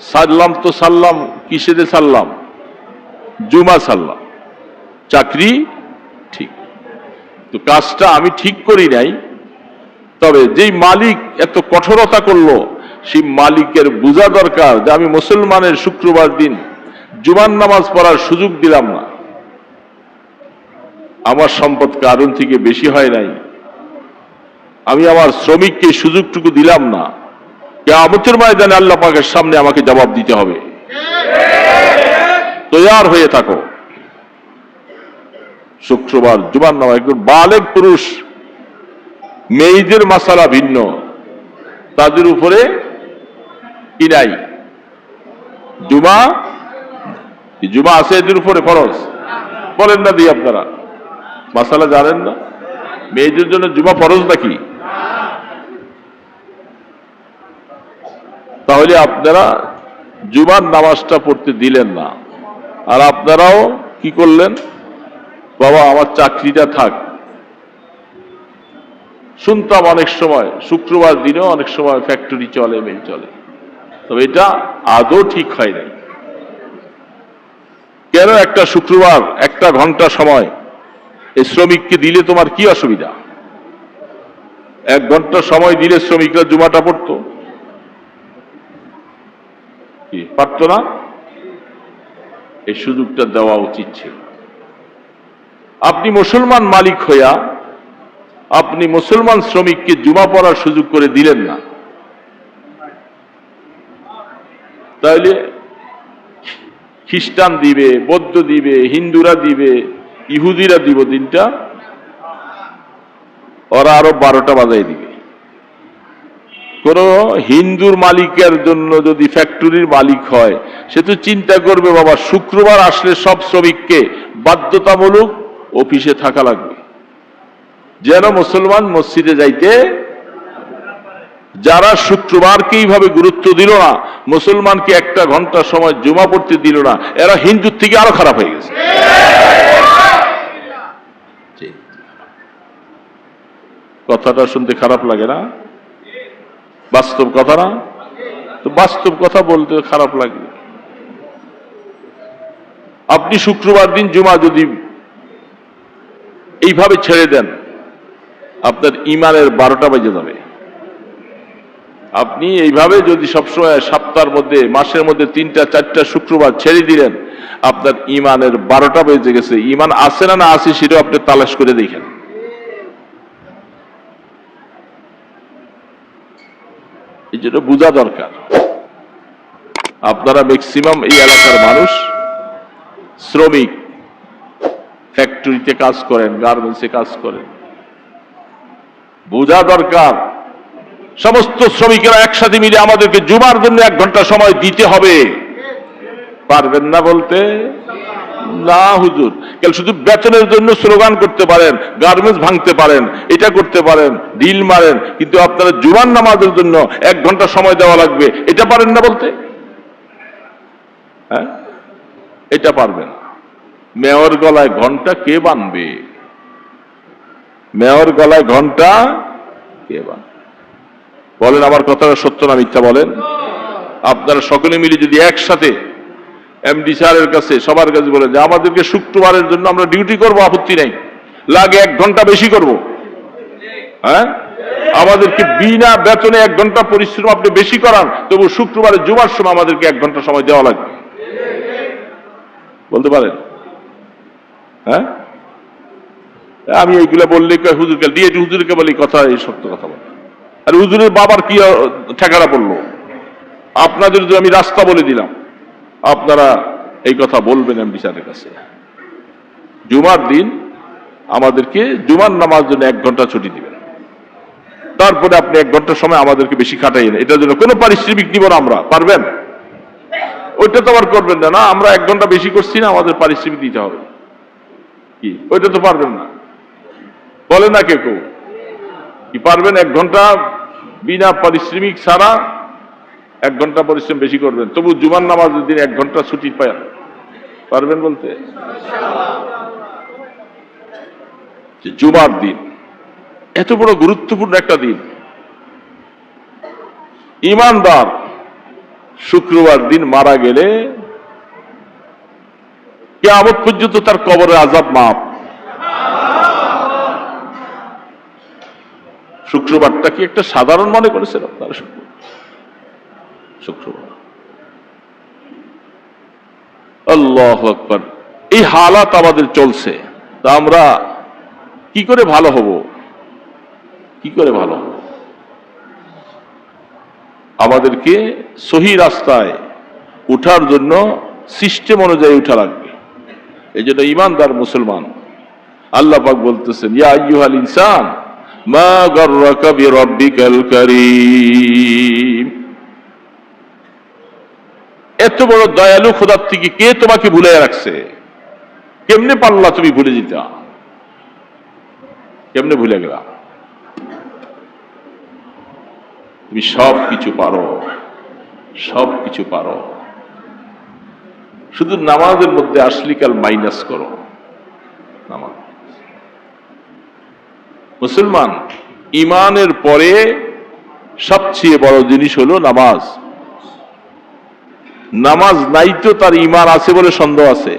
সারলাম, কিসেরে সারলাম? জুমা সারলাম, চাকরি ঠিক। তো কাজটা আমি ঠিক করি নাই, তবে যেই মালিক এত কঠোরতা করলো, সেই মালিকের বোঝা দরকার যে আমি মুসলমানের শুক্রবার দিন জুমার নামাজ পড়ার সুযোগ দিলাম না, আমার সম্পদ কারণ থেকে বেশি হয় নাই, আমি আমার শ্রমিককে সুযোগটুকু দিলাম না, কিয়ামতের ময়দানে আল্লাহ পাকের সামনে আমাকে জবাব দিতে হবে। তৈয়ার হয়ে থাকো। শুক্রবার জুমার নামাজ, একজন বালেগ পুরুষ, মেয়েদের মাসালা ভিন্ন, তাদের উপরে কি নাই? জুমা আছে এদের উপরে ফরজ। বলেন না দিয়ে আপনারা মাসালা জানেন না? মেয়েদের জন্য জুমা ফরজ নাকি? তাহলে আপনারা জুমার নামাজটা পড়তে দিলেন না, আর আপনারাও কি করলেন? বাবা আমার চাকরিটা থাক। শুনতাম অনেক সময় শুক্রবার দিনেও অনেক সময় ফ্যাক্টরি চলে, মিল চলে, তবে এটা আদৌ ঠিক হয় নাই। কেন একটা শুক্রবার 1 ঘন্টা সময় এই শ্রমিককে দিলে তোমার কি অসুবিধা? 1 ঘন্টা সময় দিলে শ্রমিকরা জুমাটা পড়তো, কি পারতো না? এই সুযোগটা দেওয়া উচিত ছিল। আপনি মুসলমান মালিক হইয়া আপনি মুসলমান শ্রমিককে জুমা পড়ার সুযোগ করে দিলেন না, তাহলে খ্রিস্টান দিবে, বৌদ্ধ দিবে, হিন্দুরা দিবে, ইহুদিরা দিব দিনটা, ওরা আরো 12টা বাজাই দিবে। কোন হিন্দুর মালিকের জন্য যদি ফ্যাক্টরির মালিক হয়, সে তো চিন্তা করবে বাবা শুক্রবার আসলে সব শ্রমিককে বাধ্যতামূলক অফিসে থাকা লাগবে, যেন মুসলমান মসজিদে যাইতে। যারা শুক্রবারকে এইভাবে গুরুত্ব দিল না, মুসলমানকে একটা ঘন্টা সময় জুমা পড়তে দিল না, এরা হিন্দুর থেকে আরো খারাপ হয়ে গেছে। কথাটা শুনতে খারাপ লাগে না? বাস্তব কথা না? তো বাস্তব কথা বলতে খারাপ লাগে। আপনি শুক্রবার দিন জুমা যদি এইভাবে ছেড়ে দেন, আপনার ইমানের 12টা বেজে যাবে। আপনি এইভাবে যদি সবসময় সপ্তাহের মধ্যে, মাসের মধ্যে 3টা 4টা শুক্রবার ছেড়ে দিলেন, আপনার ইমানের 12টা বেজে গেছে। ইমান আছে না না আছে সেটাও আপনি তালাশ করে দেখেন। এই জন্য বোঝা দরকার। আপনারা ম্যাক্সিমাম এই এলাকার মানুষ শ্রমিক, ফ্যাক্টরিতে কাজ করেন, গার্মেন্টসে কাজ করেন। বোঝা দরকার সমস্ত শ্রমিকেরা একসাথে মিলে আমাদেরকে জুমার জন্য 1 ঘন্টা সময় দিতে হবে। পারবেন না বলতে? না হুজুর, কাল শুধু বেতনের জন্য স্লোগান করতে পারেন, গার্মেন্টস ভাঙতে পারেন, এটা করতে পারেন, ঢিল মারেন, কিন্তু আপনারা জুমার নামাজের জন্য 1 ঘন্টা সময় দেওয়া লাগবে, এটা পারেন না বলতে? হ্যাঁ, এটা পারবেন। মেয়র গলায় ঘন্টা কে বানবে? মেয়র গলায় ঘন্টা কে বানবে? বলেন, আমার কথাটা সত্য না মিথ্যা বলেন? আপনারা সকলে মিলে যদি একসাথে এমডি স্যারের কাছে, সবার কাছে বলেন যে আমাদেরকে শুক্রবারের জন্য আমরা ডিউটি করব, আপত্তি নাই, লাগে 1 ঘন্টা বেশি করব। হ্যাঁ, আমাদেরকে বিনা বেতনে 1 ঘন্টা পরিশ্রম আপনি বেশি করান, তবু শুক্রবারের জুমার সময় আমাদেরকে 1 ঘন্টা সময় দেওয়া লাগবে। বলতে পারেন? হ্যাঁ, আমি এইগুলা বললে হুজুরকে দিয়ে, হুজুরকে বলি কথা, এই সত্য কথা বলে। আর হুজুরের বাবার কি ঠেকারা পড়লো? আপনাদের যদি আমি রাস্তা বলে দিলাম, আপনারা এই কথা বলবেন এমডি স্যারের কাছে, জুমার দিন আমাদেরকে জুমার নামাজ জন্য 1 ঘন্টা ছুটি দিবেন, তারপরে আপনি 1 ঘন্টা সময় আমাদেরকে বেশি খাটাইন, এটার জন্য কোনো পারিশ্রমিক নিব না আমরা। পারবেন? ওইটা তো আবার করবেন না, না আমরা 1 ঘন্টা বেশি করছি না, আমাদের পারিশ্রমিক দিতে হবে, কি ওইটা তো পারবেন না? বলে না কেউ কি পারবেন? 1 ঘন্টা বিনা পারিশ্রমিক ছাড়া 1 ঘন্টা পরিশ্রম বেশি করবেন, তবু জুমার নামাজের দিন 1 ঘন্টা ছুটি পায়, পারবেন বলতে? জুমার দিন এত বড় গুরুত্বপূর্ণ একটা দিন, ইমানদার শুক্রবার দিন মারা গেলে কিয়ামত পর্যন্ত তার কবরের আযাব মাফ। শুক্রবারটা কি একটা সাধারণ মনে করেছেন আপনারা? শুক্রবার, আল্লাহু আকবার। এই হালাত আমাদের চলছে, তা আমরা কি করে ভালো হব? কি করে ভালো হব? আমাদেরকে সহি রাস্তায় উঠার জন্য সিস্টেম অনুযায়ী উঠা লাগবে। এই জন্য ইমানদার মুসলমান, আল্লাহ পাক বলতেছেন, ইয়া আইয়ুহাল ইনসান মা গাররাকা বিরাব্বিকাল কারীম। এত বড় দয়ালু খোদার থেকে কে তোমাকে ভুলে রাখছে? কেমনে পারলা তুমি ভুলে যেতে? কেমনে ভুলে গেলা? তুমি সব কিছু পারো, সব কিছু পারো, শুধু নামাজের মধ্যে আসলিকাল মাইনাস করো। নামাজ মুসলমান ইমানের পরে সবচেয়ে বড় জিনিস হলো নামাজ। নামাজ নাই তো তার ইমান আছে বলে সন্দেহ আছে।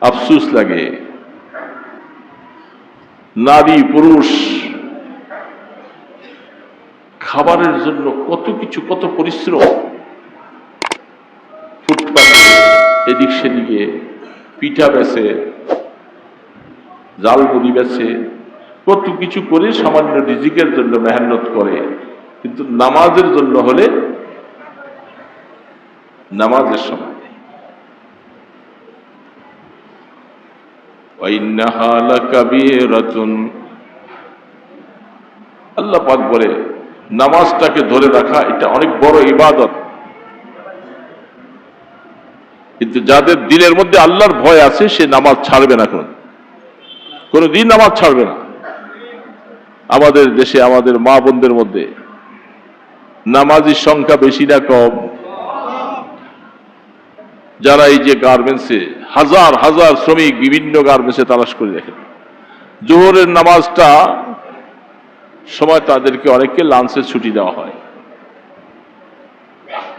আফসোস লাগে, নারী পুরুষ খাবারের জন্য কত কিছু, কত পরিশ্রম, ফুটপাতে এদিক সেদিকে পিঠা বেচে, জাল মুড়ি বেচে, কত কিছু করে সামান্য রিজিকের জন্য মেহনত করে, কিন্তু নামাজের জন্য হলে নামাজের সময় নেই। ওয়াইন্নাহা লাকাবীরাতুন, পাক বলে নামাজটাকে ধরে রাখা এটা অনেক বড় ইবাদত। কিন্তু যাদের দিলের মধ্যে আল্লাহর ভয় আছে সে নামাজ ছাড়বে না, কোনদিন নামাজ ছাড়বে না। আমাদের দেশে আমাদের মা বোনদের মধ্যে নামাজির সংখ্যা বেশি না কম? যারা এই যে গার্মেন্টসে হাজার হাজার শ্রমিক বিভিন্ন গার্মেন্টসে তালাশ করে দেখেন, জোহরের নামাজটা সময় তাদেরকে অনেককে লাঞ্চের ছুটি দেওয়া হয়,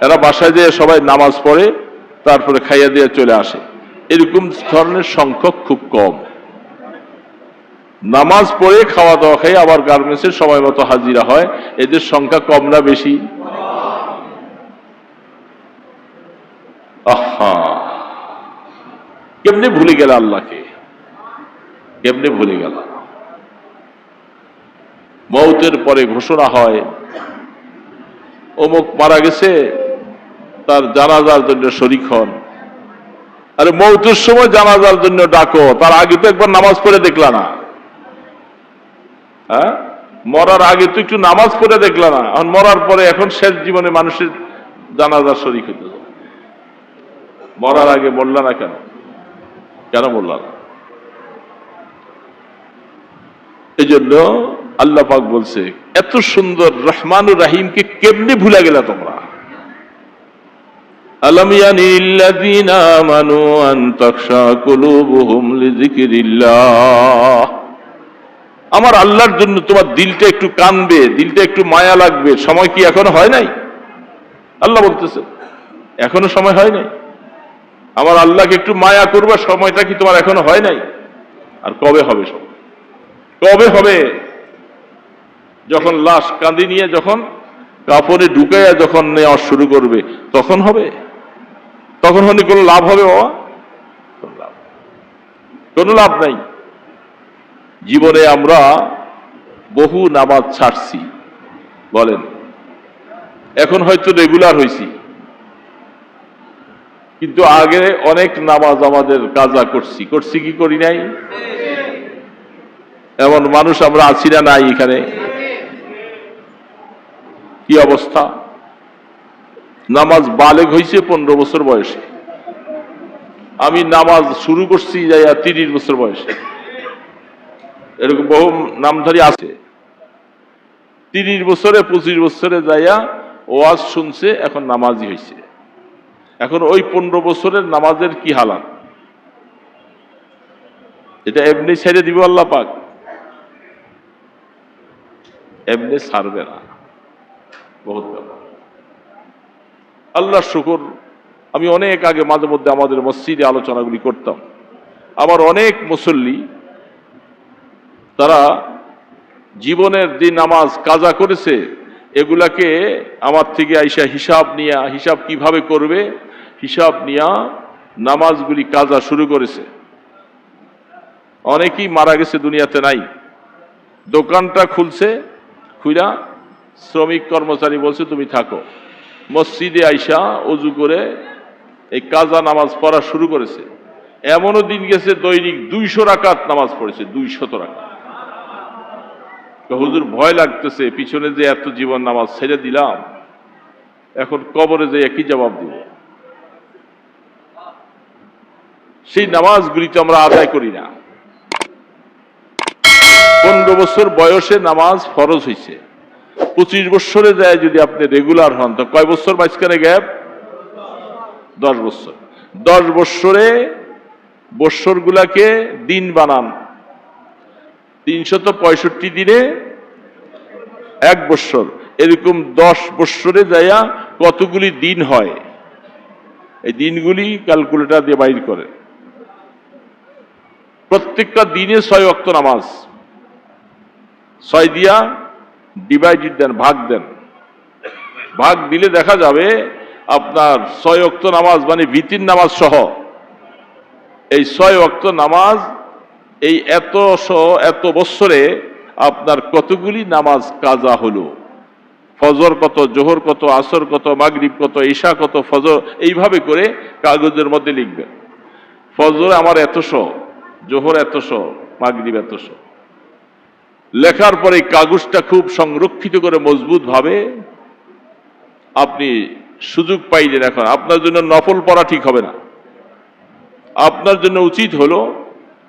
এরা বাসায় যেয়ে সবাই নামাজ পড়ে তারপরে খাইয়া দিয়ে চলে আসে। এরকম ধরনের সংখ্যক খুব কম। নামাজ পড়ে খাওয়া দাওয়া খাই আবার গার্মেন্টসের সময় মতো হাজিরা হয়, এদের সংখ্যা কম না বেশি? আহা, কেমনে ভুলে গেল আল্লাহকে, কেমনে ভুলে গেল? মৌতের পরে ঘোষণা হয় অমুক মারা গেছে, তার জানাজার জন্য শরীক হন। আরে মৌতের সময় জানাজার জন্য ডাকো, তার আগে তো একবার নামাজ পড়ে দেখলা না? হ্যাঁ, মরার আগে তো একটু নামাজ পড়ে দেখলা না? এখন মরার পরে এখন শেষ জীবনে মানুষের জানাজার শরীক হইতে যায়, মরার আগে বললা না কেন? কেন বললা না? এই জন্য আল্লাহ পাক বলছে, এত সুন্দর রহমানুর রাহিমকে কেমনে ভুলে গেলা তোমরা? আলাম ইয়ানিল্লাযীনা আমানু আন তাখশা কুলুবুহুম লিযিকরিল্লাহ। আমার আল্লাহর জন্য তোমার দিলটা একটু কানবে, দিলটা একটু মায়া লাগবে, সময় কি এখনো হয় নাই? আল্লাহ বলতেছে এখনো সময় হয় নাই। আমার আল্লাহকে একটু মায়া করবা, সময়টা কি তোমার এখনো হয় নাই? আর কবে হবে? সময় কবে হবে? যখন লাশ কাঁদি নিয়ে যখন কাপড়ে ঢুকাইয়া যখন নেওয়া শুরু করবে তখন হবে। তখন হলে কোনো লাভ হবে বাবা? কোনো লাভ নাই। জীবনে আমরা বহু নামাজ ছাড়ছি, বলেন, এখন হয়তো রেগুলার হয়েছি, কিন্তু আগে অনেক নামাজ আমাদের কাজা করছি কি করি নাই? এমন মানুষ আমরা আছি না নাই এখানে? কি অবস্থা? নামাজ বালেগ হয়েছে 15 বছর বয়সে, আমি নামাজ শুরু করছি যাইয়া 30 বছর বয়সে। এরকম বহু নামধারী আছে 30 বছরে 25 বছরে যাইয়া ওয়াজ শুনছে, এখন নামাজি হয়েছে। এখন ওই 15 বছরের নামাজের কি হালাত? এটা এমনি ছেড়ে দিব আল্লাহ পাক? এমনি ছাড়বে না। বহুত ব্যাপার। আল্লাহর শুকর, আমি অনেক আগে মাঝে মধ্যে আমাদের মসজিদে আলোচনাগুলি করতাম। আমার অনেক মুসল্লি তারা জীবনের যে নামাজ কাজা করেছে এগুলাকে আমার থেকে আইসা হিসাব কিভাবে করবে হিসাব নিয়া নামাজগুলি কাজা শুরু করেছে। অনেকেই মারা গেছে, দুনিয়াতে নাই। দোকানটা খুলছে, খুইলা শ্রমিক কর্মচারী বলছে তুমি থাকো, মসজিদে আইসা অজু করে এই কাজা নামাজ পড়া শুরু করেছে। এমনও দিন গেছে দৈনিক 200 রাকাত নামাজ পড়েছে, 200 রাকাত। হুজুর ভয় লাগতেছে, পিছনে যে এত জীবন নামাজ ছেড়ে দিলাম, এখন কবরে যে একই জবাব দিব। সেই নামাজগুলি তো আমরা আদায় করি না। 15 বছর বয়সে নামাজ ফরজ হয়েছে, 25 বছরে যায় যদি আপনি রেগুলার হন তো কয় বছর মাঝখানে গ্যাপ? 10 বছর। 10 বছরে বছরগুলাকে দিন বানান, 365 দিনে 1 বছর। এরকম 10 বছরে যাইয়া কতগুলি দিন হয় এই দিনগুলি ক্যালকুলেটর দিয়ে বাইর করে। প্রত্যেকটা দিনে 6 ওয়াক্ত নামাজ, 6 দিয়া ডিভাইডেড দেন, ভাগ দেন। ভাগ দিলে দেখা যাবে আপনার 6 ওয়াক্ত নামাজ মানে ভিতির নামাজ সহ এই 6 ওয়াক্ত নামাজ এই এত বছরে আপনার কতগুলি নামাজ কাজা হলো। ফজর কত, জোহর কত, আসর কত, মাগরিব কত, ঈশা কত, ফজর, এইভাবে করে কাগজের মধ্যে লিখবেন। ফজর আমার এতশো, জোহর এতশো, মাগরিব এতশো। লেখার পরে কাগজটা খুব সংরক্ষিত করে মজবুত ভাবে আপনি সুযোগ পাইলেন। এখন আপনার জন্য নফল পড়া ঠিক হবে না, আপনার জন্য উচিত হলো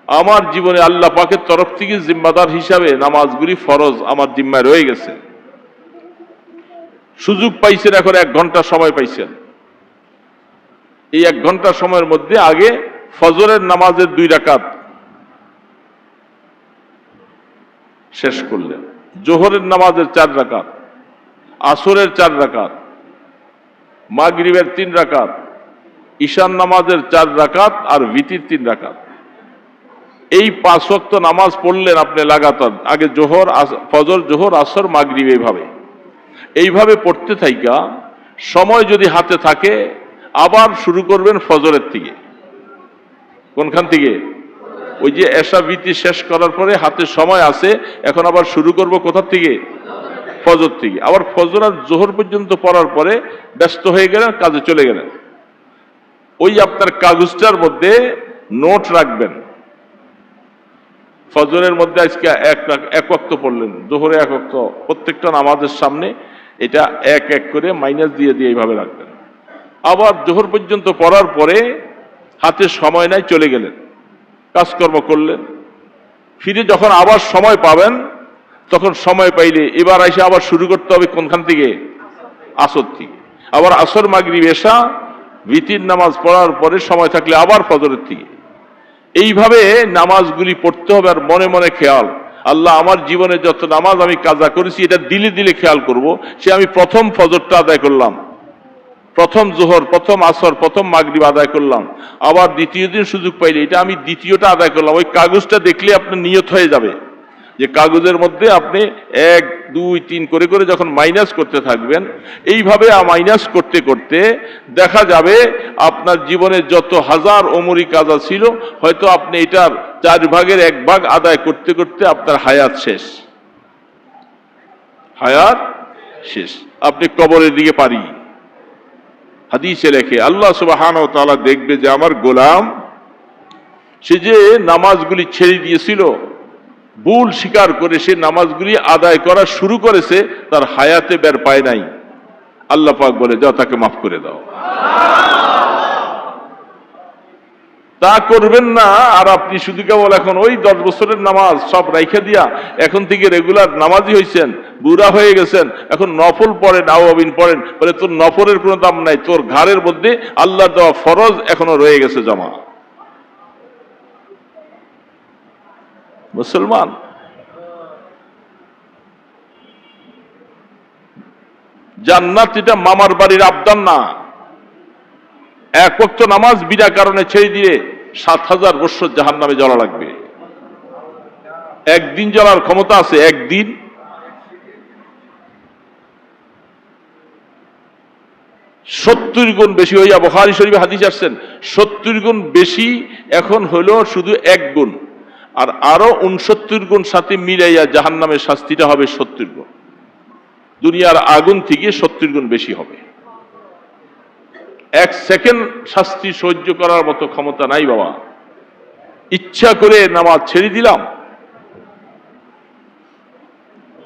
আমার জীবনে আল্লাহ পাকের তরফ থেকে জিম্মাদার হিসাবে নামাজগুলি ফরজ আমার জিম্মায় রয়ে গেছে। সুযোগ পাইছেন, এখন 1 ঘন্টা সময় পাইছেন। এই 1 ঘন্টা সময়ের মধ্যে আগে ফজরের নামাজের 2 রাকাত শেষ করলেন, জোহরের নামাজের 4 রাকাত, আসরের 4 রাকাত, মাগরিবের 3 রাকাত, ঈশান নামাজের 4 রাকাত আর ভিতির 3 রাকাত। এই 5 ওয়াক্ত নামাজ পড়লেন আপনি লাগাতার। আগে জোহর, ফজর, জোহর, আসর, মাগরিব এইভাবে পড়তে থাইকা সময় যদি হাতে থাকে আবার শুরু করবেন ফজরের থেকে। কোনখান থেকে? ওই যে এশা ভীতি শেষ করার পরে হাতে সময় আছে, এখন আবার শুরু করব কোথা থেকে? ফজর থেকে। আবার ফজর আর জোহর পর্যন্ত পড়ার পরে ব্যস্ত হয়ে গেলেন, কাজে চলে গেলেন। ওই আপনার কাগজটার মধ্যে নোট রাখবেন। ফজরের মধ্যে আজকে 1 ওয়াক্ত পড়লেন, জোহরে 1 ওয়াক্ত, প্রত্যেকটা নামাজের সামনে এটা 1 করে মাইনাস দিয়ে দিয়ে এইভাবে রাখবেন। আবার জোহর পর্যন্ত পড়ার পরে হাতে সময় নাই, চলে গেলেন, কাজকর্ম করলেন। ফিরে যখন আবার সময় পাবেন, তখন সময় পাইলে এবার এসে আবার শুরু করতে হবে কোনখান থেকে? আসর থেকে। আবার আসর, মাগরিব, এশা, ভিতির নামাজ পড়ার পরে সময় থাকলে আবার ফজরের থেকে। এইভাবে নামাজগুলি পড়তে হবে। আর মনে মনে খেয়াল, আল্লাহ আমার জীবনে যত নামাজ আমি কাজা করেছি এটা দিলে দিলে খেয়াল করব। সে আমি প্রথম ফজরটা আদায় করলাম, প্রথম জোহর, প্রথম আসর, প্রথম মাগরিব আদায় করলাম, আবার দ্বিতীয় দিন সুযোগ পাইলে এটা আমি দ্বিতীয়টা আদায় করলাম। ওই কাগজটা দেখলে আপনার নিয়ত হয়ে যাবে যে কাগজের মধ্যে আপনি 1, 2, 3 করে করে যখন মাইনাস করতে থাকবেন, এইভাবে মাইনাস করতে করতে দেখা যাবে আপনার জীবনে যত হাজার ওমরি কাজা ছিল, হয়তো আপনি এটার 4 ভাগের 1 ভাগ আদায় করতে করতে আপনার হায়াত শেষ। হায়াত শেষ, আপনি কবরের দিকে পারি। হাদিসে লেখে আল্লাহ সুবহানাহু ওয়া তাআলা দেখবে যে আমার গোলাম সে যে নামাজগুলি ছেড়ে দিয়েছিল, ভুল স্বীকার করে সে নামাজগুলি আদায় করা শুরু করেছে, তার হায়াতে বের পায় নাই। আল্লাহ পাক বলে যাও তাকে মাফ করে দাও। তা করবেন না। আর আপনি শুধু কেবল এখন ওই 10 বছরের নামাজ সব রাইখা দিয়া এখন থেকে রেগুলার নামাজি হয়েছেন, বুড়া হয়ে গেছেন, এখন নফল পড়েন, আওয়াবিন পড়েন, বলে তোর নফলের কোনো দাম নাই, তোর ঘাড়ের মধ্যে আল্লাহর দেওয়া ফরজ এখনো রয়ে গেছে জমা। মুসলমান, জান্নাত এটা মামার বাড়ির আবদার না। 1 ওয়াক্ত নামাজ বিনা কারণে ছেড়ে দিয়ে 7000 বছর জাহান্নামে জ্বলা লাগবে। একদিন জ্বলার ক্ষমতা আছে, একদিন। সত্তর গুণ বেশি হইয়া, বুখারী শরীফে হাদিস আসছেন 70 গুণ বেশি এখন হলো শুধু 1 গুণ, আর আরো 69 গুণ সাথে মিলাইয়া জাহান্নামের শাস্তিটা হবে 70 গুণ। দুনিয়ার আগুন থেকে 70 গুণ বেশি হবে। 1 সেকেন্ড শাস্তি সহ্য করার মতো ক্ষমতা নাই বাবা। ইচ্ছা করে নামাজ ছেড়ে দিলাম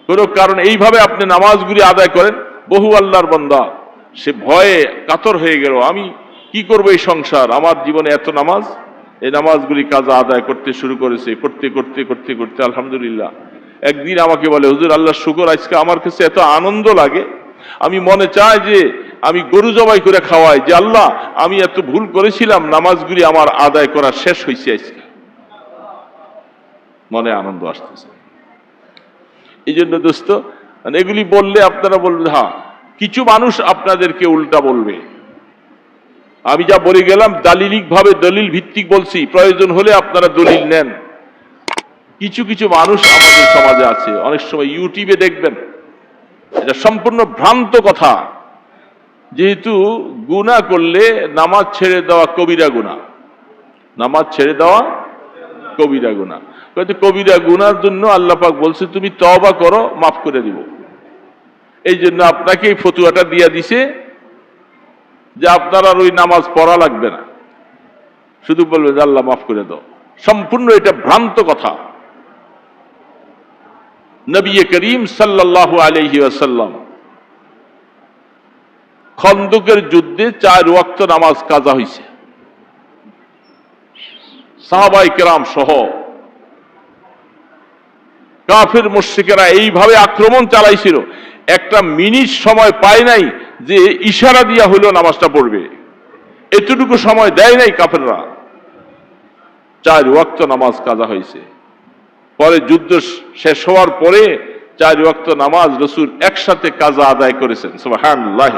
কোন কারণ, এইভাবে আপনি নামাজগুলি আদায় করেন। বহু আল্লাহর বান্দা সে ভয়ে কাতর হয়ে গেল, আমি কি করব এই সংসার, আমার জীবনে এত নামাজ। এই নামাজগুলি কাজা আদায় করতে শুরু করেছে, করতে করতে করতে করতে আলহামদুলিল্লাহ একদিন আমাকে বলে, হুজুর আল্লাহ শুকর, আজকে আমার কাছে এত আনন্দ লাগে, আমি মনে চাই যে আমি গরু জবাই করে খাওয়াই, যে আল্লাহ আমি এত ভুল করেছিলাম, নামাজগুলি আমার আদায় করা শেষ হয়েছে আজকে। মনে আনন্দ আসতেছে। এই জন্য দোস্ত, এগুলি বললে আপনারা বলবেন, হ্যাঁ কিছু মানুষ আপনাদেরকে উল্টা বলবে। আমি যা বলে গেলাম দালিলিক ভাবে, দলিল ভিত্তিক বলছি, প্রয়োজন হলে আপনারা দলিল নেন। কিছু কিছু মানুষ আমাদের সমাজে আছে, অনেক সময় ইউটিউবে দেখবেন, এটা সম্পূর্ণ ভ্রান্ত কথা। যেহেতু গুনাহ করলে নামাজ ছেড়ে দেওয়া কবিরা গুনাহ, নামাজ ছেড়ে দেওয়া কবিরা গুনাহ। কিন্তু কবিরা গুনার জন্য আল্লাহ পাক বলছে তুমি তওবা করো, মাফ করে দিব। এই জন্য আপনাকে এই ফতুয়াটা দিয়া দিছে যে আপনার আর ওই নামাজ পড়া লাগবে না, শুধু বলবে যে আল্লাহ মাফ করে দাও। সম্পূর্ণ এটা ভ্রান্ত কথা। নবী করিম সাল্লাল্লাহু আলাইহি ওয়াসাল্লাম খন্দকের যুদ্ধে 4 ওয়াক্ত নামাজ কাজা হয়েছে। সাহাবায়ে কেরাম সহ কাফির মুশরিকেরা এইভাবে আক্রমণ চালাইছিল, একটা মিনিট সময় পায় নাই যে ইশারা দিয়া হলো নামাজটা পড়বে, এতটুকু সময় দেয় নাই কাফেররা। 4 ওয়াক্ত নামাজ কাজা হয়েছে। পরে যুদ্ধ শেষ হওয়ার পরে 4 ওয়াক্ত নামাজ রাসূল একসাথে কাজা আদায় করেছেন। সুবহানাল্লাহ।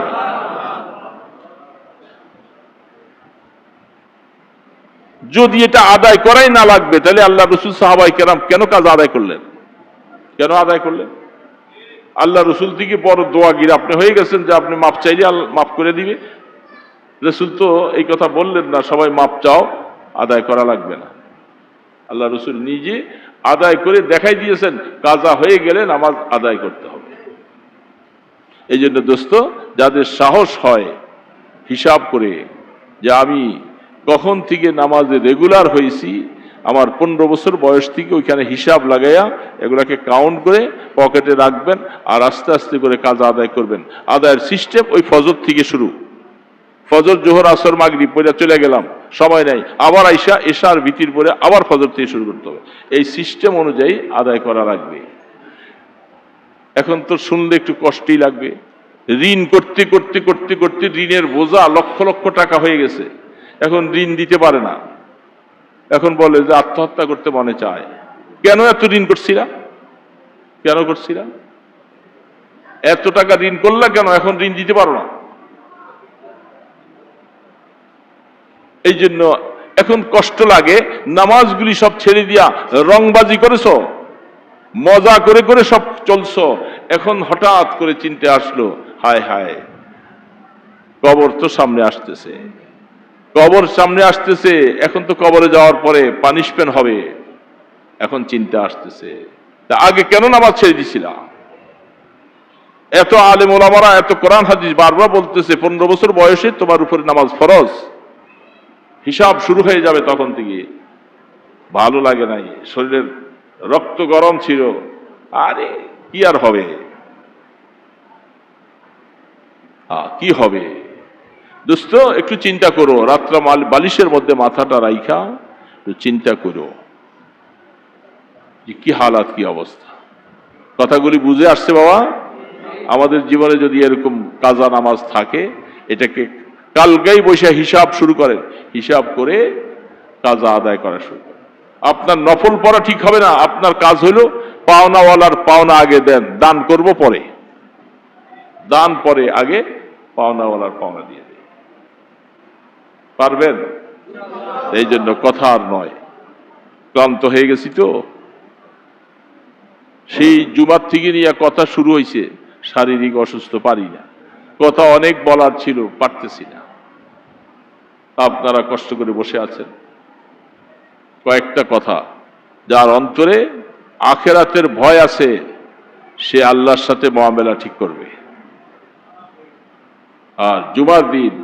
যদি এটা আদায় করাই না লাগবে তাহলে আল্লাহ রাসূল সাহাবায়ে কেরাম কেন কাজা আদায় করলেন? কেন আদায় করলেন? আল্লাহ রসুল থেকে বড় দোয়াগির আপনি হয়ে গেছেন যে আপনি মাপ চাইলে মাফ করে দিবে? রসুল তো এই কথা বললেন না সবাই মাপ চাও, আদায় করা লাগবে না। আল্লাহ রসুল নিজে আদায় করে দেখাই দিয়েছেন, কাজা হয়ে গেলে নামাজ আদায় করতে হবে। এই জন্য দোস্ত, যাদের সাহস হয় হিসাব করে যে আমি কখন থেকে নামাজে রেগুলার হয়েছি, আমার 15 বছর বয়স থেকে ওইখানে হিসাব লাগাইয়া এগুলাকে কাউন্ট করে পকেটে রাখবেন, আর আস্তে আস্তে করে কাজা আদায় করবেন। আদায়ের সিস্টেম ওই ফজর থেকে শুরু। ফজর, জোহর, আসর, মাগরিব পড়ে চলে গেলাম, সময় নাই, আবার আইসা এশার ভিতির পরে আবার ফজর থেকে শুরু করতে হবে। এই সিস্টেম অনুযায়ী আদায় করা লাগবে। এখন তো শুনলে একটু কষ্টই লাগবে। ঋণ করতে করতে করতে করতে ঋণের বোঝা লক্ষ লক্ষ টাকা হয়ে গেছে, এখন ঋণ দিতে পারে না। এখন বলে যে আত্মহত্যা করতে মনে চায়। কেন এত ঋণ করছিলা? কেন করছিলা? এত টাকা ঋণ করলা কেন? এখন ঋণ দিতে পারো না। এই জন্য এখন কষ্ট লাগে, নামাজগুলি সব ছেড়ে দিয়া রংবাজি করেছো, মজা করে করে সব চলছো। এখন হঠাৎ করে চিন্তা আসলো, হায় হায় কবর তো সামনে আসতেছে, কবর সামনে আসতেছে, এখন তো কবরে যাওয়ার পরে পানিশমেন্ট হবে। এখন চিন্তা আসতেছে, তা আগে কেন নামাজ ছেড়ে দিছিলা? এত আলেম ওলামারা, এত কোরআন হাদিস বারবার বলতেছে 15 বছর বয়সে তোমার উপরে নামাজ ফরজ। হিসাব শুরু হয়ে যাবে তখন থেকে। ভালো লাগে নাই, শরীরের রক্ত গরম ছিল। আরে কি আর হবে, কি হবে? দোস্ত একটু চিন্তা করো, রাত্রা বালিশের মধ্যে মাথাটা রাইখা একটু চিন্তা করো যে কি হালাত, কি অবস্থা। কথাগুলি বুঝে আসছে বাবা? আমাদের জীবনে যদি এরকম কাজা নামাজ থাকে, এটাকে কালকেই বসে হিসাব শুরু করেন, হিসাব করে কাজা আদায় করা শুরু করেন। আপনার নফল পড়া ঠিক হবে না। আপনার কাজ হলো পাওনাওয়ালার পাওনা আগে দেন, দান করব পরে, দান পরে, আগে পাওনাওয়ালার পাওনা দিয়ে দেন। পারবেন? এই জন্য কথা আর নয়, ক্লান্ত হয়ে গেছি তো। সেই জুমার থেকে নিয়ে কথা শুরু হয়েছে, শারীরিক অসুস্থ, পারি না, কথা অনেক বলার ছিল, পারতেছি না। আপনারা কষ্ট করে বসে আছেন। কয়েকটা কথা, যার অন্তরে আখেরাতের ভয় আছে সে আল্লাহর সাথে মুআমেলা ঠিক করবে। আর জুমার দিন